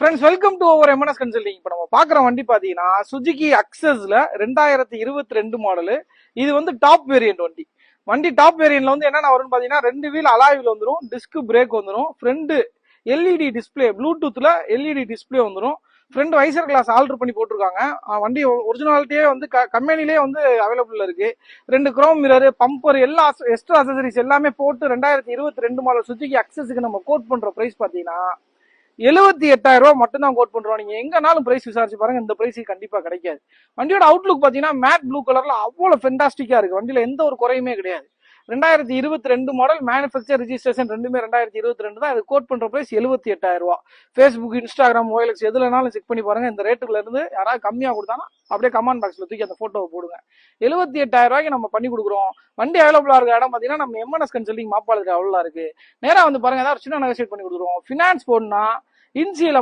Friends, welcome to over MNS consulting. இப்போ நம்ம பார்க்குற வண்டி பார்த்தீங்கன்னா சுஜுகி அக்சஸ்ல 2022 மாடலு. இது வந்து டாப் வேரியன்ட் வண்டி டாப் வேரியன்ட்ல வந்து என்னென்ன வரும்னு பார்த்தீங்கன்னா 2 வீல் அலாய் வீல் வந்துடும், டிஸ்க் பிரேக் வந்துடும், ஃப்ரண்ட் எல்இடி டிஸ்பிளே, ப்ளூடூத்ல எல்இடி டிஸ்பிளே வந்துடும், ஃப்ரண்ட் வைசர் கிளாஸ் ஆல்டர் பண்ணி போட்டிருக்காங்க. வண்டி ஒரிஜினாலிட்டியே வந்து கம்பெனிலே வந்து அவைலபிள் இருக்கு. 2 குரோம் மிரர், பம்பர், எல்லா எக்ஸ்ட்ரா அசசரிஸ் எல்லாமே போட்டு 2022 மாடல் சுஜுகி அக்சஸுக்கு நம்ம கோட் பண்ற பிரைஸ் பார்த்தீங்கன்னா 78,000 ரூபாய் மட்டும் தான் கோட் பண்றோம். நீங்க எங்கனாலும் பிரைஸ் விசாரிச்சு பாருங்க, இந்த பிரைஸ் கண்டிப்பா கிடைக்காது. வண்டியோட அவுட்லுக் பாத்தீங்கன்னா மேட் ப்ளூ கலர்ல அவ்வளவு ஃபென்டாஸ்டிக்கா இருக்கு. வண்டியில எந்த ஒரு குறையுமே கிடையாது. 2022 மாடல், மேனுஃபேக்சர் ரிஜிஸ்ட்ரேஷன் ரெண்டுமே 2022 தான். இது கோட் பண்ற பிரைஸ் 78,000 ரூபாய். ஃபேஸ்புக், இன்ஸ்டாகிராம், OLX எதுலனாலும் செக் பண்ணி பாருங்க. இந்த ரேட்டுல இருந்து யாராவது கம்மியா கொடுத்தாங்கன்னா அப்படியே கமெண்ட் பாக்ஸ்ல தூக்கி அந்த போட்டோவை போடுங்க. 78,000 ரூபாய்க்கு நம்ம பண்ணி கொடுக்குறோம். வண்டி அவைலபிளா இருக்க இடம் பாத்தீங்கன்னா நம்ம எம்என்எஸ் கன்சல்டிங் மாப்பாளுக்கு அவ்வளோ இருக்கு. நேரா வந்து பாருங்க, ஏதாவது சின்ன நெகோசியேட் பண்ணி கொடுத்துருவோம். ஃபினான்ஸ் போடணும்னா இன்சியல்